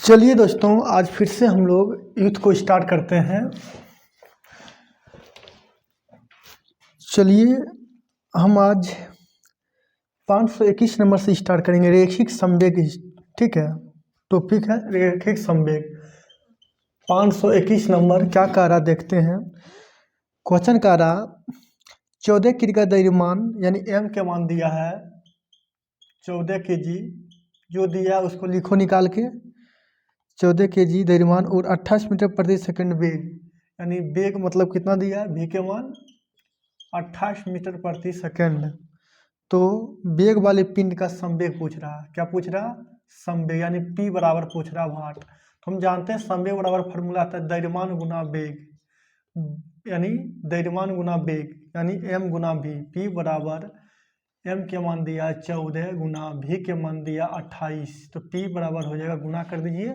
चलिए दोस्तों, आज फिर से हम लोग युद्ध को स्टार्ट करते हैं। चलिए हम आज 521 नंबर से स्टार्ट करेंगे। रेखिक संवेग, ठीक है, टॉपिक है रेखिक संवेग। 521 नंबर क्या कह रहा देखते हैं। क्वेश्चन कह रहा 14 के का द्रव्यमान यानी m के मान दिया है 14 kg, जो दिया उसको लिखो निकाल के। 14 kg द्रव्यमान और 28 मीटर प्रति सेकंड वेग, यानी वेग मतलब कितना दिया है, v के मान 28 मीटर प्रति सेकंड। तो वेग वाले पिंड का संवेग पूछ रहा, क्या पूछ रहा, संवेग, यानी p बराबर पूछ रहा वाट। तो हम जानते हैं संवेग बराबर फार्मूला आता है द्रव्यमान गुना वेग, यानी द्रव्यमान गुना वेग यानी m गुना v। p बराबर m के मान दिया 14 गुना v के मान दिया 28, तो p बराबर हो जाएगा, गुना कर दीजिए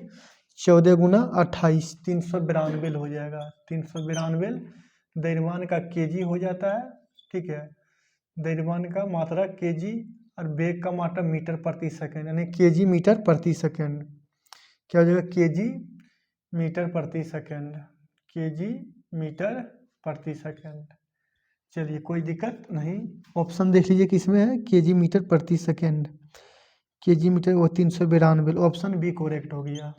14 गुना 28, 392 हो जाएगा। 392 द्रव्यमान का केजी हो जाता है, ठीक है, द्रव्यमान का मात्रा केजी और वेग का मात्रा मीटर प्रति सेकंड, यानी केजी मीटर प्रति सेकंड। क्या हो जाएगा, केजी मीटर प्रति सेकंड, केजी मीटर प्रति सेकंड। चलिए कोई दिक्कत नहीं। ऑप्शन देख लीजिए किसमें है, केजी मीटर प्रति सेकंड, केजी मीटर वो 392, ऑप्शन बी करेक्ट हो गया,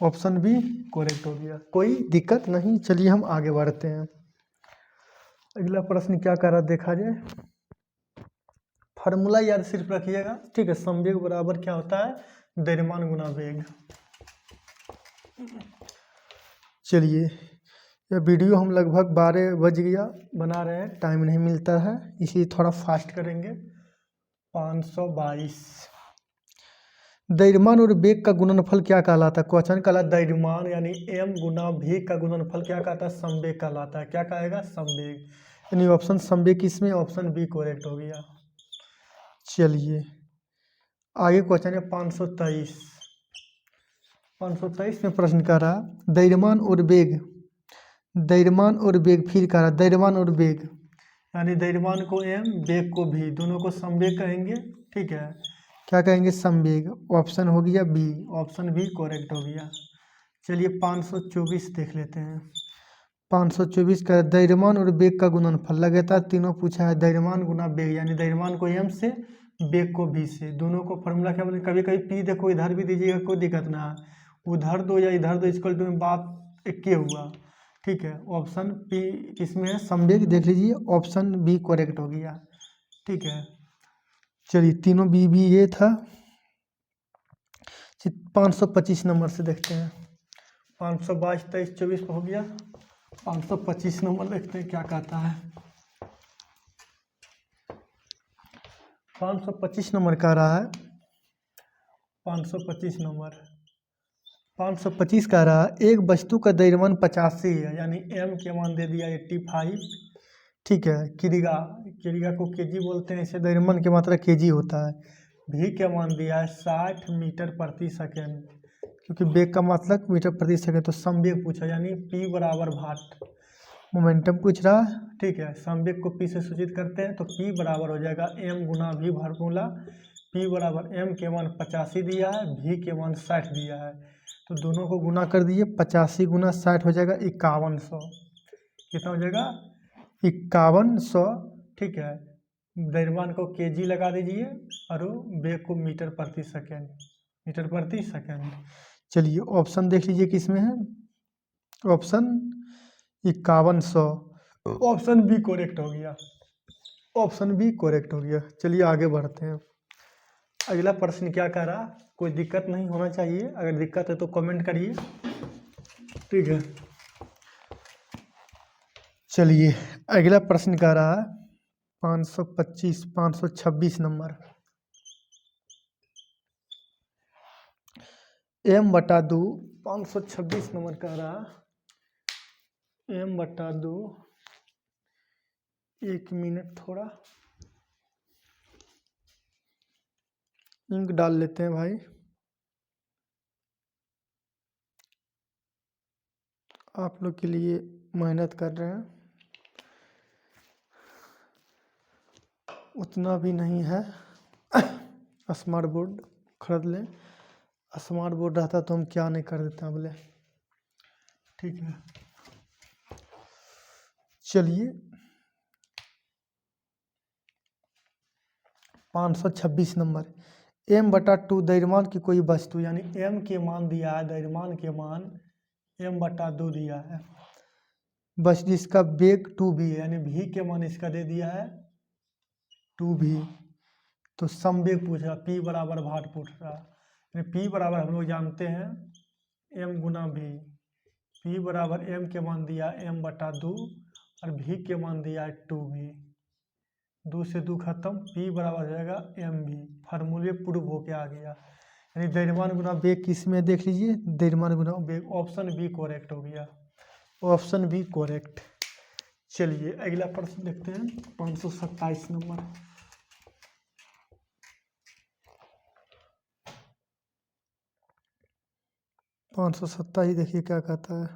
ऑप्शन बी करेक्ट हो गया, कोई दिक्कत नहीं। चलिए हम आगे बढ़ते हैं। अगला प्रश्न क्या कर रहा देखा जाए। फार्मूला याद सिर्फ रखिएगा, ठीक है। संवेग बराबर क्या होता है, द्रव्यमान गुना वेग। चलिए यह वीडियो हम लगभग 12 बज गया बना रहे हैं, टाइम नहीं मिलता है, इसलिए थोड़ा फास्ट करेंगे। 522 द्रव्यमान और वेग का गुणनफल क्या कहलाता है। क्वेश्चन कहलाता द्रव्यमान यानी m गुना v का गुणनफल क्या कहता है, संवेग कहलाता है। क्या कहेगा, संवेग, यानी ऑप्शन संवेग किसमें, ऑप्शन बी करेक्ट हो गया। चलिए आगे क्वेश्चन है 523। 523 में प्रश्न कर रहा द्रव्यमान और वेग, द्रव्यमान और वेग, फिर कह रहा द्रव्यमान और वेग, यानी द्रव्यमान को m, वेग को v, दोनों को संवेग कहेंगे, ठीक है। क्या कहेंगे, संवेग, ऑप्शन हो गया बी, ऑप्शन बी करेक्ट हो गया। चलिए 524 देख लेते हैं। 524 का द्रव्यमान और वेग का गुणनफल, लगातार तीनों पूछा है, द्रव्यमान गुना वेग, यानी द्रव्यमान को m से, वेग को v से, दोनों को फॉर्मूला क्या बोलते हैं। कभी कभी p देखो इधर भी दीजिएगा, कोई दिक्कत ना है, उधर दो या इधर दो, इक्वल टू में बात एक ही हुआ, ठीक है। ऑप्शन पी किसमें है, संवेग, देख लीजिए, ऑप्शन बी करेक्ट हो गया, ठीक है। चलिए तीनों बी भी ये था। 525 नंबर से देखते हैं। 522 23 24 हो गया, 525 नंबर देखते हैं क्या कहता है। 525 नंबर कह रहा है, 525 नंबर, 525 कह रहा है एक वस्तु का द्रव्यमान 85 है, यानी m के मान दे दिया 85, ठीक है। क्रिया, क्रिया को केजी बोलते हैं, इसे द्रव्यमान की मात्रा केजी होता है। v के मान दिया है 60 मीटर प्रति सेकेंड, क्योंकि वेग का मतलब मीटर प्रति सेकेंड, तो संवेग पूछा, यानी p बराबर भाट, मोमेंटम पूछ रहा है, ठीक है। संवेग को p से सूचित करते हैं, तो p बराबर हो जाएगा m गुना v, फार्मूला p बराबर m के मान 85 दिया है, v के मान 60 दिया है, तो दोनों को गुना कर दिए, 85 गुना 60 हो जाएगा 5100, कितना हो जाएगा, 5100, ठीक है। द्रव्यमान को केजी लगा दीजिए और वेग को मीटर प्रति सेकेंड, मीटर प्रति सेकेंड। चलिए ऑप्शन देख लीजिए किसमें है, ऑप्शन 5100, ऑप्शन बी करेक्ट हो गया, ऑप्शन बी करेक्ट हो गया। चलिए आगे बढ़ते हैं। अगला प्रश्न क्या कह रहा, कोई दिक्कत नहीं होना चाहिए, अगर दिक्कत है तो कमेंट करिए, ठीक है। चलिए अगला प्रश्न कह रहा है 525 526 नंबर, m बटा 2, 526 नंबर कह रहा m बटा 2, 1 मिनट थोड़ा इंक डाल लेते हैं भाई, आप लोग के लिए मेहनत कर रहे हैं, उतना भी नहीं है, स्मार्ट बोर्ड खरीद लें, स्मार्ट बोर्ड रहता तो हम क्या नहीं कर देते बोले। ठीक है, चलिए 526 नंबर, m/2 द्रव्यमान की कोई वस्तु, यानी m के मान दिया है, द्रव्यमान के मान m/2 दिया है, बस जिसका वेग 2v है, यानी v के मान इसका दे दिया है 2v। तो समवेग पूछ रहा, p बराबर भार पूछ रहा, यानी p बराबर हम लोग जानते हैं m गुना v, p बराबर m के मान दिया m/2 और v के मान दिया है 2v, 2 से 2 खत्म, p बराबर हो जाएगा mv, फार्मूले प्रूव होके आ गया। यानी द्रव्यमान गुना वेग किस में देख लीजिए, द्रव्यमान गुना वेग, ऑप्शन बी करेक्ट हो गया, ऑप्शन बी करेक्ट। चलिए अगला प्रश्न देखते हैं 527 नंबर। 527 देखिए क्या कहता है।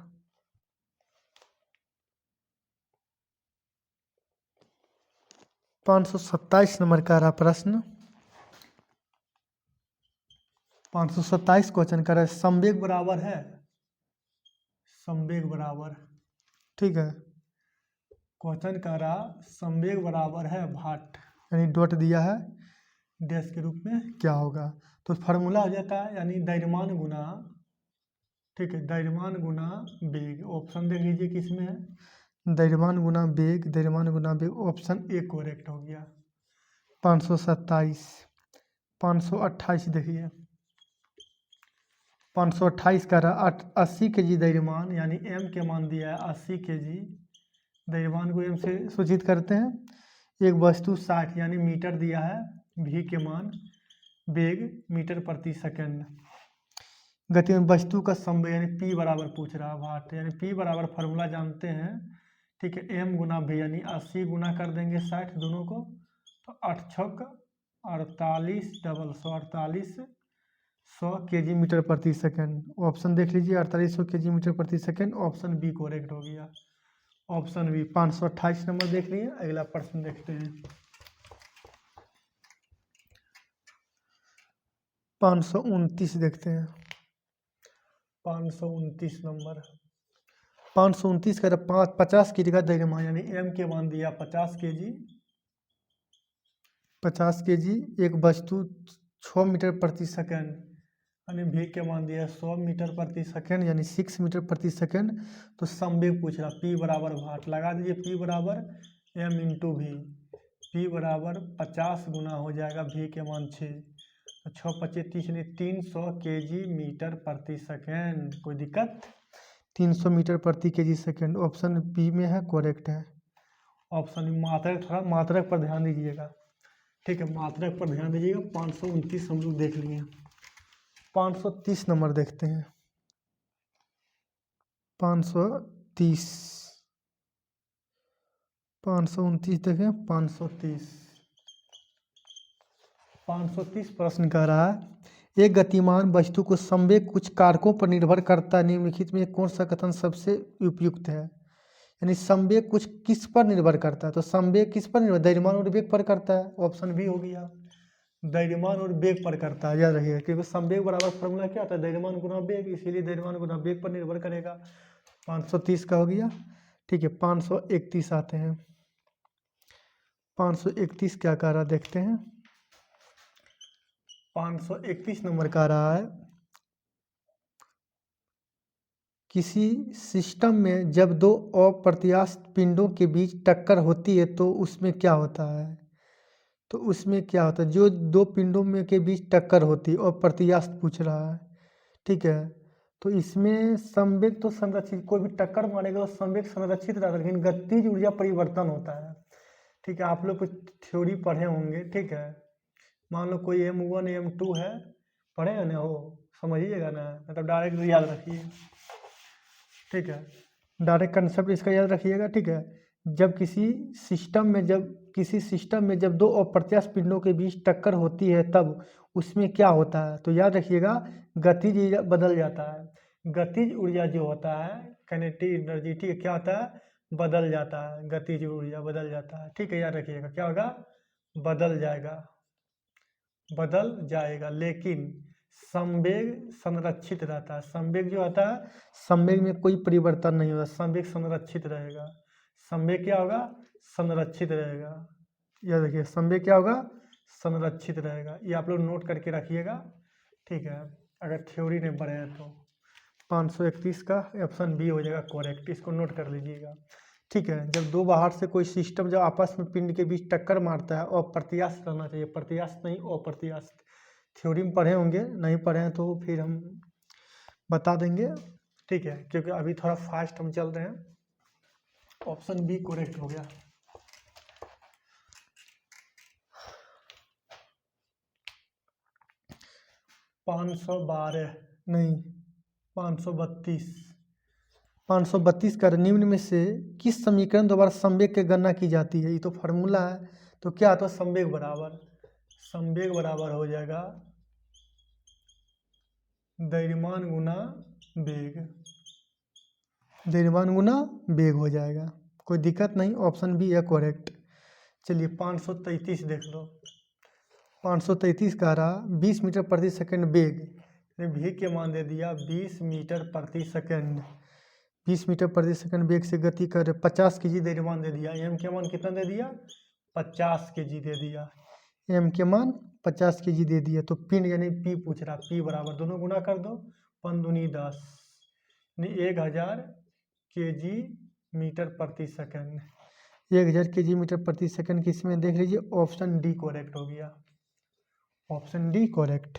527 नंबर का रहा प्रश्न। 527 क्वेश्चन कर रहा है, समवेग बराबर है, समवेग बराबर, ठीक है, क्वेश्चन का रहा समवेग बराबर है भाट, यानी डॉट दिया है डैश के रूप में, क्या होगा, तो फार्मूला हो जाता है यानी द्रव्यमान गुना, ठीक है, द्रव्यमान गुना वेग, ऑप्शन देख लीजिए किसमें है, द्रव्यमान गुना वेग, द्रव्यमान गुना वेग, ऑप्शन ए करेक्ट हो गया। 527, 528 देखिए, 528 का रहा 80 kg द्रव्यमान, यानी m के मान दिया है 80 kg, द्रव्यमान को m से सूचित करते हैं, एक वस्तु 60 यानी मीटर दिया है, v के मान, वेग मीटर प्रति सेकंड, गति में वस्तु का समवेग यानी p बराबर पूछ रहा है भाट, यानी p बराबर फार्मूला जानते हैं, ठीक है, m गुना v, यानी 80 गुना कर देंगे 60 दोनों को, तो 8 छक 48 डबल 148 100 kg मीटर प्रति सेकंड, ऑप्शन देख लीजिए 4800 kg मीटर प्रति सेकंड, ऑप्शन बी करेक्ट हो गया, ऑप्शन बी। 528 नंबर देख लिए, अगला प्रश्न देखते हैं 529 देखते हैं। 529 नंबर, 529 का 50 kg का द्रव्यमान, यानी m के मान दिया 50 kg, 50 kg, एक वस्तु 6 मीटर प्रति सेकंड, यानी v के मान दिया 100 मीटर प्रति सेकंड, यानी 6 मीटर प्रति सेकंड, तो समवेग पूछ रहा, p बराबर भाट लगा दीजिए, p बराबर m इंटू v, p बराबर 50 गुना हो जाएगा v के मान 6, तो 6 25 30 यानी 300 kg मीटर प्रति सेकंड, कोई दिक्कत, 300 मीटर प्रति kg सेकंड, ऑप्शन बी में है, करेक्ट है, ऑप्शन मात्रक, थोड़ा मात्रक पर ध्यान दीजिएगा, ठीक है, मात्रक पर ध्यान दीजिएगा। 529 हम लोग देख लिए, 530 नंबर देखते हैं, 530, 529 देखें, 530, 530 प्रश्न कह रहा है, एक गतिमान वस्तु को समवेग कुछ कारकों पर निर्भर करता है, निम्नलिखित में कौन सा कथन सबसे उपयुक्त है, यानी समवेग कुछ किस पर निर्भर करता है, तो समवेग किस पर निर्भर, द्रव्यमान और वेग पर करता है, ऑप्शन बी हो गया, द्रव्यमान और वेग पर करता है, याद रखिएगा, क्योंकि समवेग बराबर फॉर्मूला क्या होता है, द्रव्यमान गुना वेग, इसीलिए द्रव्यमान गुना वेग पर निर्भर करेगा। 530 का हो गया, ठीक है, 531 आते हैं, 531 क्या कह रहा देखते हैं, 531 नंबर का रहा है, किसी सिस्टम में जब दो अप्रत्यास्थ पिंडों के बीच टक्कर होती है तो उसमें क्या होता है, तो उसमें क्या होता है, जो दो पिंडों में के बीच टक्कर होती है अप्रत्यास्थ पूछ रहा है, ठीक है, तो इसमें संवेग तो संरक्षित, कोई भी टक्कर मारेगा तो संवेग संरक्षित रहता है, लेकिन गतिज ऊर्जा परिवर्तन होता है, ठीक है, आप लोग कुछ थ्योरी पढ़े होंगे, ठीक है, मान लो कोई M1 M2 है, पढ़ेगा ना हो, समझिएगा ना, मतलब डायरेक्ट याद रखिए, ठीक है, डायरेक्ट कंसेप्ट इसका याद रखिएगा, ठीक है, जब किसी सिस्टम में जब दो अप्रत्यास्थ पिंडों के बीच टक्कर होती है तब उसमें क्या होता है, तो याद रखिएगा गतिज ऊर्जा बदल जाता है, गतिज ऊर्जा जो होता है काइनेटिक एनर्जी, ठीक है, क्या होता है, बदल जाता है, गतिज ऊर्जा बदल जाता है, ठीक है, याद रखिएगा क्या होगा, बदल जाएगा, बदल जाएगा, लेकिन संवेग संरक्षित रहता है। संवेग जो होता है, संवेग में कोई परिवर्तन नहीं होता, संवेग संरक्षित रहेगा। संवेग क्या होगा? संरक्षित रहेगा। यह देखिए संवेग क्या होगा? संरक्षित रहेगा। ये आप लोग नोट करके रखिएगा, ठीक है, अगर थ्योरी नहीं पढ़े हैं तो। 531 का ऑप्शन बी हो जाएगा करेक्ट, इसको नोट कर लीजिएगा, ठीक है। जब दो बाहर से कोई सिस्टम जब आपस में पिंड के बीच टक्कर मारता है, अप्रत्यास्थ रहना चाहिए, प्रत्यास्थ नहीं अप्रत्यास्थ। थ्योरी में पढ़े होंगे, नहीं पढ़े हैं तो फिर हम बता देंगे, ठीक है, क्योंकि अभी थोड़ा फास्ट हम चल रहे हैं। ऑप्शन बी करेक्ट हो गया। 512 नहीं 532। 532 का निम्न में से किस समीकरण द्वारा संवेग की गणना की जाती है? ये तो फार्मूला है, तो क्या आता है? संवेग बराबर हो जाएगा द्रव्यमान गुना वेग, द्रव्यमान गुना वेग हो जाएगा, कोई दिक्कत नहीं। ऑप्शन बी है करेक्ट। चलिए 533 देख लो। 533 कह रहा 20 मीटर प्रति सेकंड वेग, भी के मान दे दिया 20 मीटर प्रति सेकंड। 20 मीटर प्रति सेकंड वेग से गति कर 50 kg द्रव्यमान दे दिया। एम के मान कितना दे दिया? 50 kg दे दिया। एम के मान 50 kg दे दिया। तो पिंड यानी पी पूछ रहा, पी बराबर दोनों गुना कर दो, 5 दूनी 10 यानी 1000 kg मीटर प्रति सेकंड। 1000 kg मीटर प्रति सेकंड की इसमें देख लीजिए ऑप्शन डी करेक्ट हो गया, ऑप्शन डी करेक्ट।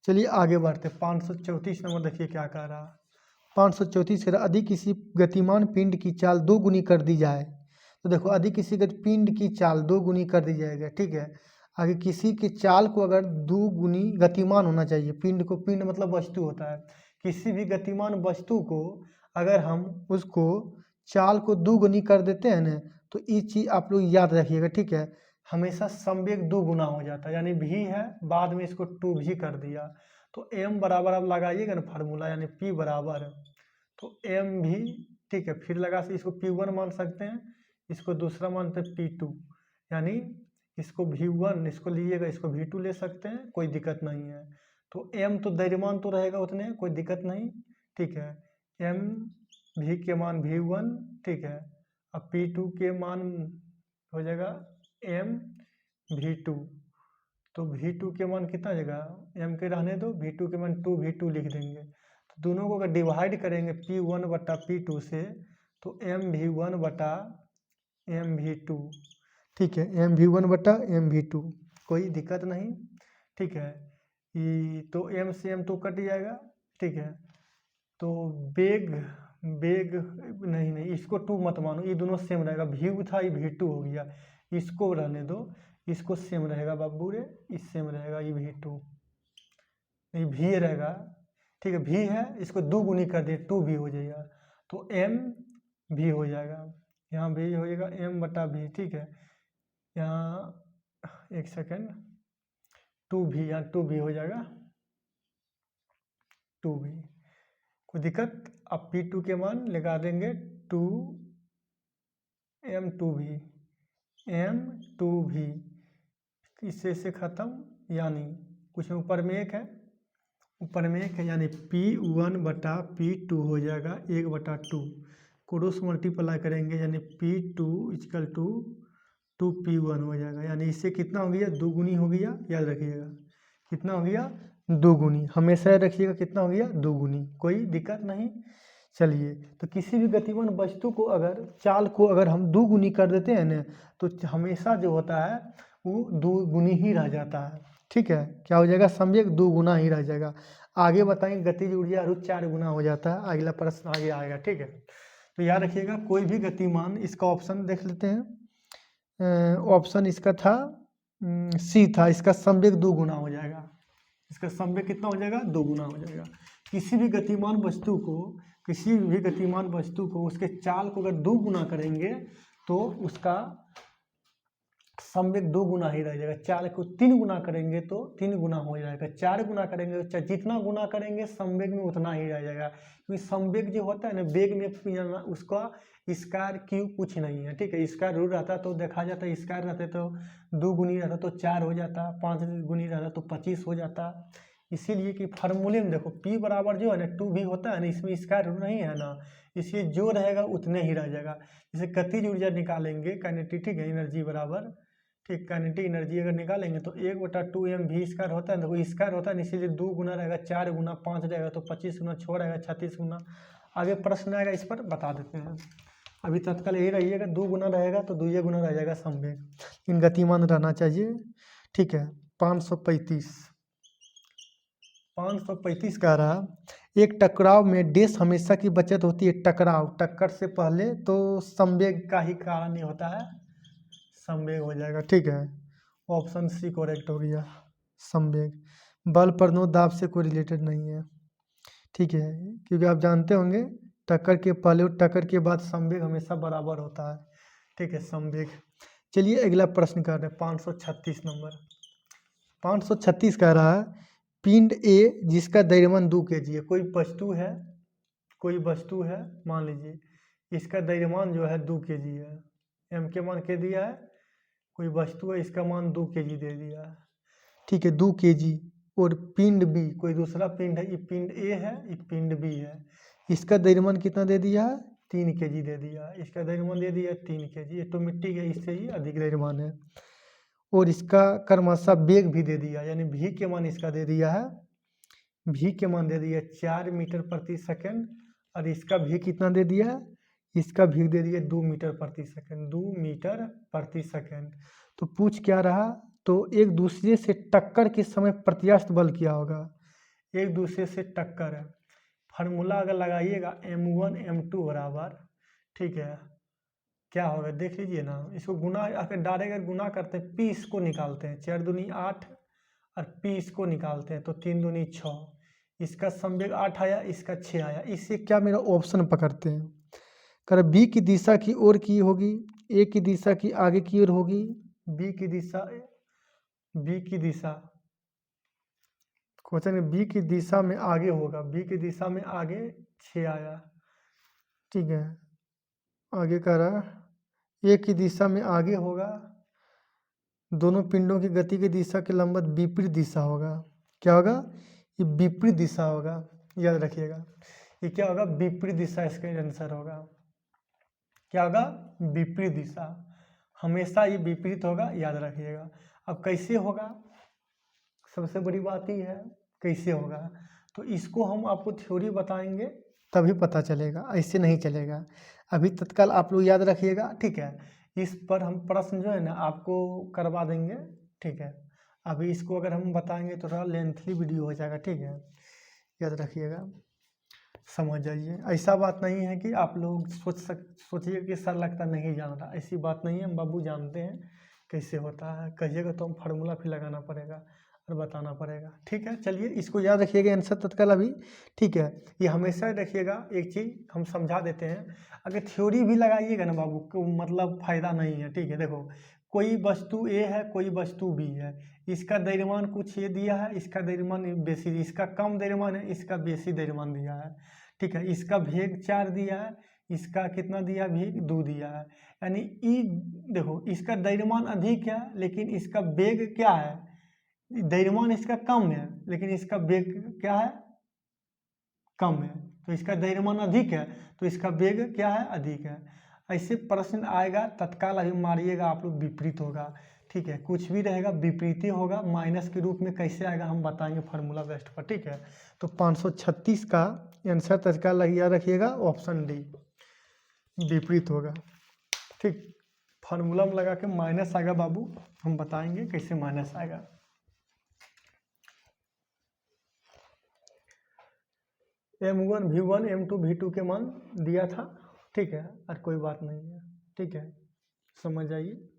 चलिए आगे बढ़ते। 534 नंबर देखिए क्या कह रहा। 534 कह रहा यदि किसी गतिमान पिंड की चाल 2 गुनी कर दी जाए, तो देखो यदि किसी पिंड की चाल 2 गुनी कर दी जाएगा, ठीक है। आगे किसी की चाल को अगर 2 गुनी गतिमान होना चाहिए, पिंड को, पिंड मतलब वस्तु होता है, किसी भी गतिमान वस्तु को अगर हम उसको चाल को 2 गुनी कर देते हैं ना, तो ये चीज़ आप लोग याद रखिएगा, ठीक है। हमेशा संवेग 2 गुना हो जाता है, यानी भी है बाद में इसको 2 भी कर दिया, तो m बराबर आप लगाइएगा ना फार्मूला, यानी p बराबर, तो m भी, ठीक है, फिर लगा से इसको p1 मान सकते हैं, इसको दूसरा मानते हैं p2, यानी इसको v1 इसको लीजिएगा, इसको v2 ले सकते हैं, कोई दिक्कत नहीं है। तो m तो द्रव्यमान तो रहेगा उतने, कोई दिक्कत नहीं, ठीक है। m v के मान v1, ठीक है, अब p2 के मान हो जाएगा m v2, तो v2 के मान कितना जाएगा? m के रहने दो, v2 के मान 2v2 लिख देंगे। तो दोनों को अगर डिवाइड करेंगे p1 बटा p2 से, तो mv1 बटा mv2, ठीक है, mv1 बटा mv2, कोई दिक्कत नहीं, ठीक है। ये तो m से m तो कट जाएगा, ठीक है। तो वेग नहीं इसको 2 मत मानो, ये दोनों सेम रहेगा, v था ये v2 हो गया, इसको रहने दो, इसको सेम रहेगा बाबू रे, इस सेम रहेगा, ये v2 ये v रहेगा, ठीक है, v है, इसको 2 गुनी कर दिए 2v हो जाएगा, तो m v हो जाएगा, यहाँ v हो जाएगा m बटा v, ठीक है। यहाँ एक सेकेंड, 2v, यहाँ 2v हो जाएगा 2v, कोई दिक्कत। अब p2 के मान लगा देंगे 2 m2v, इससे से खत्म, यानी कुछ ऊपर में एक है, ऊपर में एक है, यानी p1 बटा p2 हो जाएगा 1/2, क्रॉस मल्टीप्लाई करेंगे, यानी p2 इक्वल टू 2p1 हो जाएगा, यानी इससे कितना हो गया? 2 गुनी हो गया, याद रखिएगा कितना हो गया? 2 गुनी, हमेशा याद रखिएगा कितना हो गया? 2 गुनी, कोई दिक्कत नहीं। चलिए, तो किसी भी गतिमान वस्तु को अगर चाल को अगर हम 2 गुनी कर देते हैं ना, तो हमेशा जो होता है वो 2 गुनी ही रह जाता है, ठीक है। क्या हो जाएगा? संवेग 2 गुना ही रह जाएगा। आगे बताएंगे गतिज ऊर्जा 4 गुना हो जाता है, अगला प्रश्न आगे आएगा, ठीक है। तो याद रखिएगा कोई भी गतिमान, इसका ऑप्शन देख लेते हैं, ऑप्शन इसका था सी था, इसका संवेग 2 गुना हो जाएगा, इसका संवेग कितना हो जाएगा? 2 गुना हो जाएगा। किसी भी गतिमान वस्तु को उसके चाल को अगर 2 गुना करेंगे तो उसका संवेग 2 गुना ही रह जाएगा। चाल को 3 गुना करेंगे तो 3 गुना हो जाएगा, 4 गुना करेंगे तो जितना गुना करेंगे संवेग में उतना ही रह जाएगा, क्योंकि संवेग जो होता है ना, वेग में उसका स्क्वायर क्यू कुछ नहीं है, ठीक है। स्क्वायर रूट रहता तो देखा जाता है, स्क्वायर रहते तो 2 गुनी रहता तो 4 हो जाता, 5 गुनी रहता तो 25 हो जाता, इसीलिए कि फार्मूले में देखो P बराबर जो है ना 2V होता है ना, इसमें स्क्वायर रूट नहीं है ना, इसलिए जो रहेगा उतने ही रह जाएगा। जैसे गतिज ऊर्जा निकालेंगे काइनेटिक एनर्जी बराबर, ठीक, काइनेटिक एनर्जी अगर निकालेंगे तो 1/2m v² होता है, देखो स्क्वायर होता है इसीलिए 2 गुना रहेगा, 4 गुना 5 रहेगा तो 25 गुना 6 रहेगा 36 गुना। आगे प्रश्न आएगा इस पर बता देते हैं। अभी तत्काल यही रहिएगा, 2 गुना रहेगा तो 2 गुना रह जाएगा संवेग, इन गतिमान रहना चाहिए, ठीक है। 535 कह रहा, एक टकराव में डैश हमेशा की बचत होती है, टकराव टक्कर से पहले, तो संवेग का ही कारण ही होता है, संवेग हो जाएगा, ठीक है। ऑप्शन सी करेक्ट हो गया, संवेग। बल पर नो दाब से कोई रिलेटेड नहीं है, ठीक है, क्योंकि आप जानते होंगे टक्कर के पहले और टक्कर के बाद संवेग हमेशा बराबर होता है, ठीक है, संवेग। चलिए अगला प्रश्न कर रहे हैं 536 नंबर। 536 कह रहा है, पिंड ए जिसका द्रव्यमान 2 kg है, कोई वस्तु है, मान लीजिए इसका द्रव्यमान जो है 2 kg है, एम के मान के दिया है, कोई वस्तु है इसका मान 2 kg दे दिया है, ठीक है, 2 kg। और पिंड बी, कोई दूसरा पिंड है, ये पिंड ए है, ये पिंड बी है, इसका द्रव्यमान कितना दे दिया है, 3 kg दे दिया है, इसका द्रव्यमान दे दिया है 3 kg, ये तो मिट्टी के इससे ही अधिक द्रव्यमान है। और इसका क्रमशः वेग भी दे दिया, यानी v के मान इसका दे दिया है, v के मान दे दिया 4 मीटर प्रति सेकंड, और इसका v कितना दे दिया है, इसका v दे दिया 2 मीटर प्रति सेकंड, 2 मीटर प्रति सेकंड। तो पूछ क्या रहा, तो एक दूसरे से टक्कर के समय प्रत्यास्थ बल क्या होगा, एक दूसरे से टक्कर है, फार्मूला अगर लगाइएगा m1 m2 बराबर, ठीक है, क्या होगा देख लीजिए ना, इसको गुना अगर डायरेक्ट गुना करते हैं, p इसको निकालते हैं, 4 दूनी 8 और p इसको निकालते हैं तो 3 दूनी 6, इसका संवेग 8 आया, इसका 6 आया, इससे क्या मेरा ऑप्शन पकड़ते हैं, कर b की दिशा की ओर की होगी, a की दिशा की आगे की ओर होगी, b की दिशा क्वेश्चन b की दिशा में आगे होगा, b की दिशा में आगे 6 आया, ठीक है। आगे कह रहा ए की दिशा में आगे होगा, दोनों पिंडों की गति की दिशा के लंबवत विपरीत दिशा होगा, क्या होगा, ये विपरीत दिशा होगा, याद रखिएगा, ये क्या होगा, विपरीत दिशा इसका आंसर होगा, क्या होगा, विपरीत दिशा, हमेशा ये विपरीत होगा, याद रखिएगा। अब कैसे होगा, सबसे बड़ी बात ही है कैसे होगा, तो इसको हम आपको थ्योरी बताएंगे तभी पता चलेगा, ऐसे नहीं चलेगा। अभी तत्काल आप लोग याद रखिएगा, ठीक है, इस पर हम प्रश्न जो है ना आपको करवा देंगे, ठीक है। अभी इसको अगर हम बताएंगे तो थोड़ा लेंथली वीडियो हो जाएगा, ठीक है, याद रखिएगा, समझ जाइए। ऐसा बात नहीं है कि आप लोग सोचिए कि सर लगता नहीं जान रहा, ऐसी बात नहीं है, हम बाबू जानते हैं कैसे होता है, कहिएगा तो हम फार्मूला फिर लगाना पड़ेगा और बताना पड़ेगा, ठीक है। चलिए इसको याद रखिएगा आंसर तत्काल अभी, ठीक है, ये हमेशा रखिएगा। एक चीज़ हम समझा देते हैं, अगर थ्योरी भी लगाइएगा ना बाबू को मतलब फ़ायदा नहीं है, ठीक है। देखो कोई वस्तु ए है, कोई वस्तु बी है, इसका द्रव्यमान कुछ ये दिया है, इसका द्रव्यमान बेसी, इसका कम द्रव्यमान है, इसका बेसी द्रव्यमान दिया है, ठीक है, इसका वेग 4 दिया है, इसका कितना दिया, वेग 2 दिया है, यानी ई देखो इसका द्रव्यमान अधिक है लेकिन इसका वेग क्या है, द्रव्यमान इसका कम है लेकिन इसका वेग क्या है, कम है, तो इसका द्रव्यमान अधिक है तो इसका वेग क्या है, अधिक है। ऐसे प्रश्न आएगा तत्काल अभी मारिएगा आप लोग, विपरीत होगा, ठीक है, कुछ भी रहेगा विपरीत ही होगा, माइनस के रूप में कैसे आएगा हम बताएंगे फार्मूला बेस्ट पर, ठीक है। तो 536 का आंसर तत्काल याद रखिएगा, ऑप्शन डी विपरीत होगा, ठीक। फार्मूला में लगा के माइनस आएगा बाबू, हम बताएंगे कैसे माइनस आएगा। m1 v1 m2 v2 के मान दिया था, ठीक है, और कोई बात नहीं है, ठीक है, समझ आइए।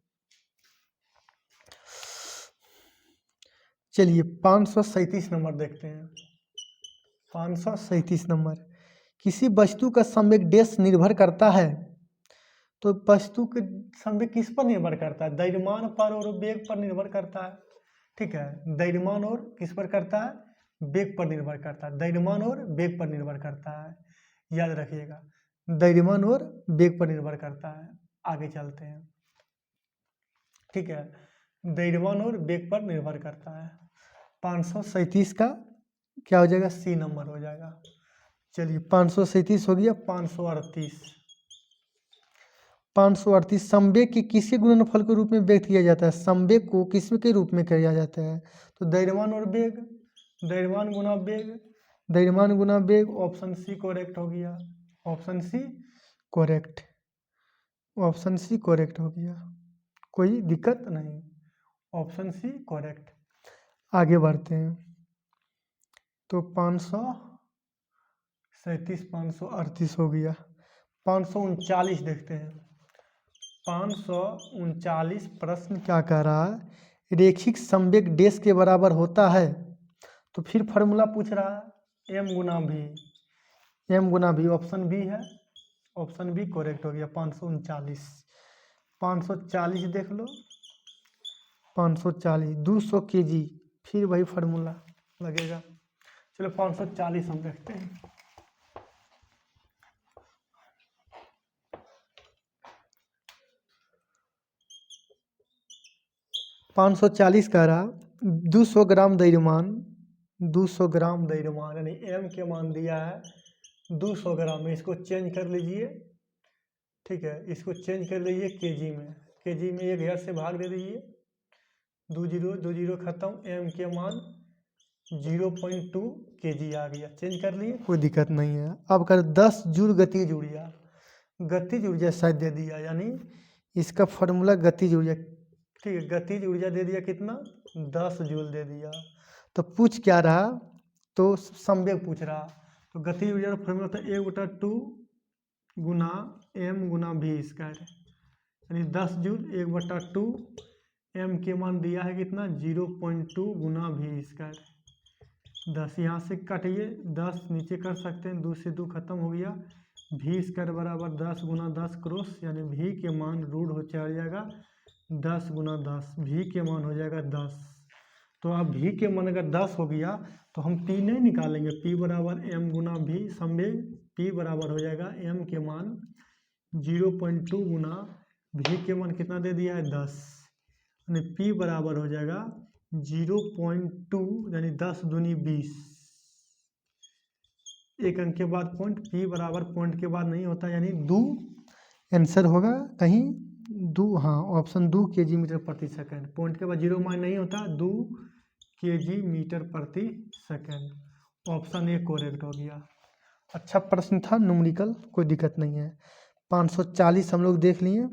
चलिए 537 नंबर देखते हैं। 537 नंबर, किसी वस्तु का संवेग डैश निर्भर करता है, तो वस्तु के संवेग किस पर निर्भर करता है, द्रव्यमान पर और वेग पर निर्भर करता है, ठीक है, द्रव्यमान और किस पर करता है, वेग पर निर्भर करता है, द्रव्यमान और वेग पर निर्भर करता है, याद रखिएगा, द्रव्यमान और वेग पर निर्भर करता है। आगे चलते हैं, ठीक है, द्रव्यमान और वेग पर निर्भर करता है। 537 का क्या हो जाएगा, सी नंबर हो जाएगा। चलिए 537 हो गया। 538 संवेग के किसी गुणनफल के रूप में व्यक्त किया जाता है? संवेग को किस के रूप में किया जाता है? तो द्रव्यमान और वेग, द्रव्यमान गुना वेग, द्रव्यमान गुना वेग। ऑप्शन सी करेक्ट हो गया। Option c correct, option c correct हो गया, कोई दिक्कत नहीं, ऑप्शन सी करेक्ट। आगे बढ़ते हैं। तो 537 538 हो गया। 539 देखते हैं। 539 प्रश्न क्या कह रहा है? रेखिक संवेग डेश के बराबर होता है। तो फिर फार्मूला पूछ रहा है, एम गुना भी, एम गुना भी। ऑप्शन बी है, ऑप्शन बी करेक्ट हो गया। 539 540 देख लो। 540 200 kg, फिर वही फार्मूला लगेगा। चलो 540 हम देखते हैं। 540 कह रहा 200 ग्राम द्रव्यमान, 200 ग्राम द्रव्यमान यानी एम के मान दिया है 200 ग्राम में। इसको चेंज कर लीजिए, ठीक है, इसको चेंज कर लीजिए केजी में। केजी में 1000 से भाग दे दीजिए, 2 जीरो खत्म। एम के मान 0.2 kg आ गया। चेंज कर लिए, कोई दिक्कत नहीं है। अब कर 10 जूल गतिज ऊर्जा, गतिज ऊर्जा शायद दे दिया, यानी इसका फॉर्मूला गतिज ऊर्जा, ठीक है। गतिज ऊर्जा दे दिया कितना, 10 जूल दे दिया। तो पूछ क्या रहा, तो संवेग पूछ रहा। तो गतिज ऊर्जा का फॉर्मूला था 1/2 गुना एम गुना वी स्क्वायर, यानी 10 जूल 1/2। एम के मान दिया है कितना, 0.2 गुना वी स्क्वायर। 10 यहाँ से काटिए, 10 नीचे कर सकते हैं, 2 से 2 खत्म हो गया। वी स्क्वायर बराबर 10 गुना 10 क्रॉस, यानी वी के मान रूट हो जाएगा 10 गुना 10, वी के मान हो जाएगा 10। तो अब वी के मान अगर 10 हो गया तो हम पी नहीं निकालेंगे, पी बराबर एम गुना वी संवेग। पी बराबर हो जाएगा एम के मान 0.2 गुना वी के मान कितना दे दिया है 10, यानी पी बराबर हो जाएगा 0.2, यानी 10 दूनी 20। एक अंक के बाद पॉइंट, पी बराबर पॉइंट के बाद नहीं होता, यानी 2 आंसर होगा कहीं 2, हाँ ऑप्शन 2 kg मीटर प्रति सेकंड। पॉइंट के बाद 0 मान नहीं होता, 2 kg मीटर प्रति सेकंड। ऑप्शन ए करेक्ट हो गया। अच्छा प्रश्न था, न्यूमेरिकल, कोई दिक्कत नहीं है। 540 हम लोग देख लिए।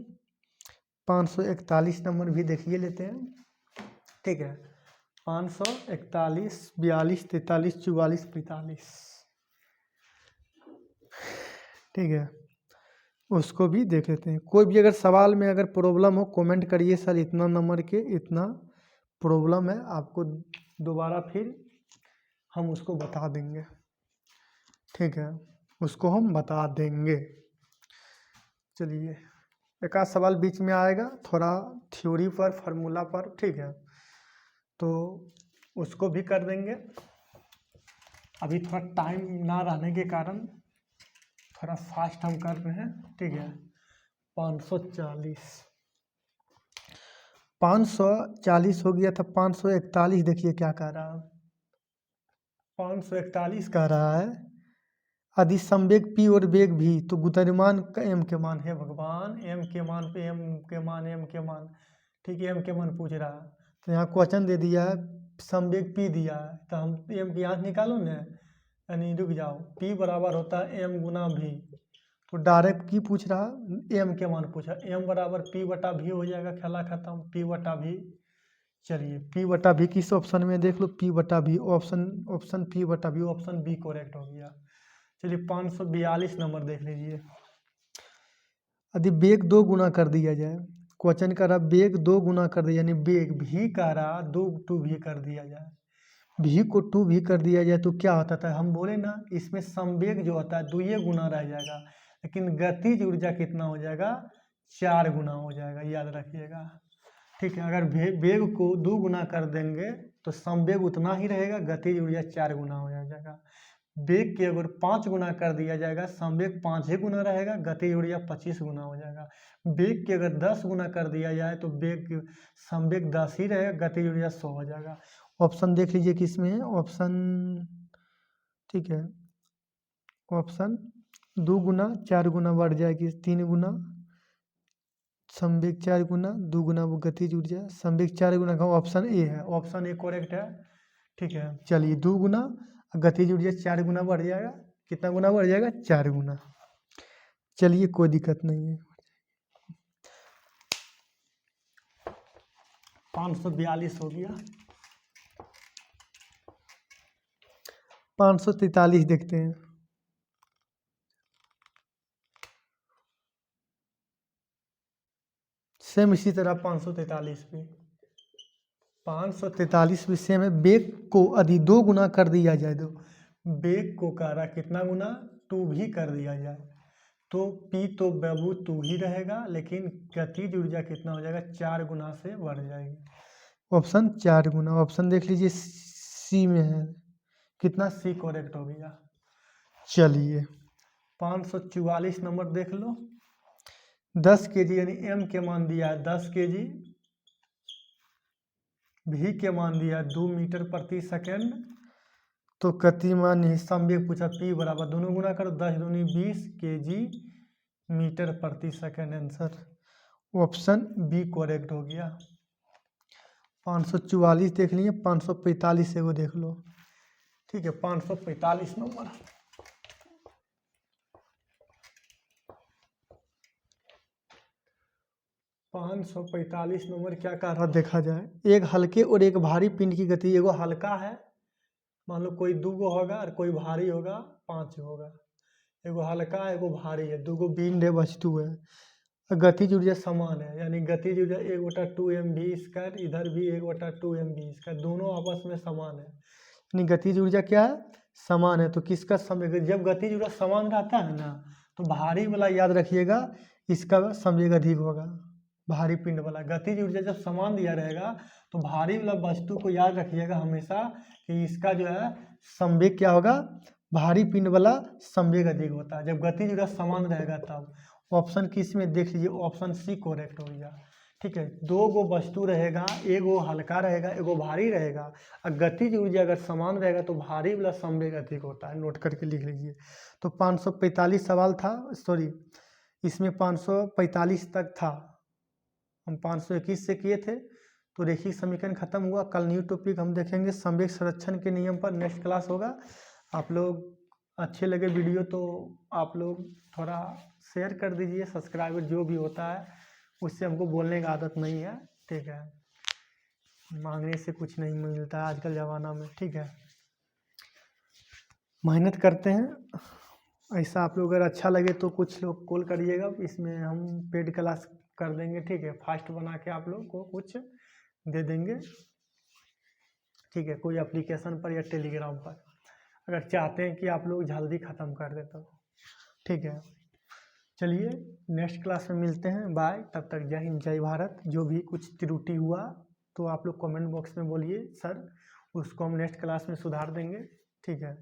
541 नंबर भी देखिए लेते हैं, ठीक है। 541 42 43 44 45, ठीक है, उसको भी देख लेते हैं। कोई भी अगर सवाल में अगर प्रॉब्लम हो कमेंट करिए, सर इतना नंबर के इतना प्रॉब्लम है, आपको दोबारा फिर हम उसको बता देंगे, ठीक है, उसको हम बता देंगे। चलिए एक आध सवाल बीच में आएगा थोड़ा थ्योरी पर, फार्मूला पर, ठीक है, तो उसको भी कर देंगे। अभी थोड़ा टाइम ना रहने के कारण थोड़ा फास्ट हम कर रहे हैं, ठीक है। 540 हो गया था। 541 देखिए क्या कह रहा है। 541 कह रहा है यदि संवेग p और वेग भी, तो द्रव्यमान का एम के मान है भगवान, एम के मान पे एम के मान, एम के मान, ठीक है, एम के मान पूछ रहा है। तो यहाँ क्वेश्चन दे दिया है, संवेग p दिया है, तो हम एम की यहाँ निकालो ना, यानी रुक जाओ, p बराबर होता है एम गुना भी। तो डायरेक्ट की पूछ रहा, एम के मान पूछा, एम बराबर p बटा भी हो जाएगा, खेला खत्म, p बटा भी। चलिए p बटा भी किस ऑप्शन में देख लो, p बटा भी, ऑप्शन p बटा भी, ऑप्शन बी करेक्ट हो गया। चलिए 542 नंबर देख लीजिए। यदि वेग 2 गुना कर दिया जाए, क्वेश्चन का रहा वेग 2 गुना कर दिया, यानी वेग भी का रहा 2 2 भी कर दिया जाए, भी को 2 भी कर दिया जाए तो क्या होता था, हम बोले ना इसमें संवेग जो होता है 2 गुना रह जाएगा, लेकिन गतिज ऊर्जा कितना हो जाएगा, 4 गुना हो जाएगा, याद रखिएगा, ठीक है। अगर वेग को 2 गुना कर देंगे तो संवेग उतना ही रहेगा, गतिज ऊर्जा 4 गुना हो जाएगा। वेग के अगर 5 गुना कर दिया जाएगा, संवेग 5 ही गुना रहेगा, गतिज ऊर्जा 25 गुना हो जाएगा। वेग के अगर 10 गुना कर दिया जाए तो वेग संवेग 10 ही रहेगा, गतिज ऊर्जा 100 हो जाएगा। ऑप्शन देख लीजिए किस में है, ऑप्शन ठीक है। ऑप्शन 2 गुना 4 गुना बढ़ जाएगी, 3 गुना संवेग 4 गुना, 2 गुना वो गतिज ऊर्जा, संवेग 4 गुना का ऑप्शन ए है, ऑप्शन ए करेक्ट है। ठीक है, चलिए 2 गुना गतिज ऊर्जा 4 गुना बढ़ जाएगा, कितना गुना बढ़ जाएगा? 4 गुना। चलिए कोई दिक्कत नहीं है। 542 हो गया। 543 देखते हैं। सेम इसी तरह 543 भी 543 भी सेम है। बेग को यदि 2 गुना कर दिया जाए तो बेग को कह रहा कितना गुना? 2 भी कर दिया जाए तो P तो बाबू 2 ही रहेगा, लेकिन गतिज ऊर्जा कितना हो जाएगा? 4 गुना से बढ़ जाएगी। ऑप्शन 4 गुना। ऑप्शन देख लीजिए सी में है, कितना? सी करेक्ट हो गया। चलिए 544 नंबर देख लो। 10 kg यानी m के मान दिया है 10 kg, v के मान दिया है 2 मीटर प्रति सेकेंड, तो गतिमान संवेग पूछा p बराबर, दोनों गुना करो, 10 दूनी 20 kg मीटर प्रति second. Answer option b correct हो गया। 544 देख लिए, 545 एगो देख लो। ठीक है, 545 नंबर। पाँच सौ 545 नंबर क्या कह रहा देखा जाए। एक हल्के और एक भारी पिंड की गति, एगो हल्का है, मान लो कोई 2 गो होगा और कोई भारी होगा 5 होगा। एगो हल्का है एगो भारी है, 2 गो पिंड है, वस्तु है, गतिज ऊर्जा समान है, यानी गतिज ऊर्जा 1/2mv², इधर भी 1/2mv², दोनों आपस में समान है, यानी गतिज ऊर्जा क्या है? समान है। तो किसका संवेग? जब गतिज ऊर्जा समान रहता है ना, तो भारी वाला याद रखिएगा, इसका संवेग अधिक होगा, भारी पिंड वाला। गतिज ऊर्जा जब समान दिया रहेगा तो भारी वाला वस्तु को याद रखिएगा हमेशा कि इसका जो है संवेग क्या होगा? भारी पिंड वाला संवेग अधिक होता है जब गतिज ऊर्जा समान रहेगा तब। ऑप्शन किस में? देख लीजिए, ऑप्शन सी करेक्ट हो गया। ठीक है, 2 गो वस्तु रहेगा, एगो हल्का रहेगा एगो भारी रहेगा, और गतिज ऊर्जा अगर समान रहेगा तो भारी वाला संवेग अधिक होता है, नोट करके लिख लीजिए। तो 545 सवाल था, सॉरी इसमें 545 तक था, हम 521 से किए थे। तो रेखीय समीकरण खत्म हुआ। कल न्यू टॉपिक हम देखेंगे संवेग संरक्षण के नियम पर, नेक्स्ट क्लास होगा। आप लोग अच्छे लगे वीडियो तो आप लोग थोड़ा शेयर कर दीजिए, सब्सक्राइबर जो भी होता है उससे, हमको बोलने का आदत नहीं है। ठीक है, मांगने से कुछ नहीं मिलता है आजकल ज़माना में। ठीक है, मेहनत करते हैं। ऐसा आप लोग अगर अच्छा लगे तो कुछ लोग कॉल करिएगा, इसमें हम पेड क्लास कर देंगे। ठीक है, फास्ट बना के आप लोग को कुछ दे देंगे। ठीक है, कोई एप्लीकेशन पर या टेलीग्राम पर, अगर चाहते हैं कि आप लोग जल्दी ख़त्म कर दे तो। ठीक है, चलिए नेक्स्ट क्लास में मिलते हैं, बाय। तब तक जय हिंद जय भारत। जो भी कुछ त्रुटि हुआ तो आप लोग कमेंट बॉक्स में बोलिए सर, उसको हम नेक्स्ट क्लास में सुधार देंगे। ठीक है।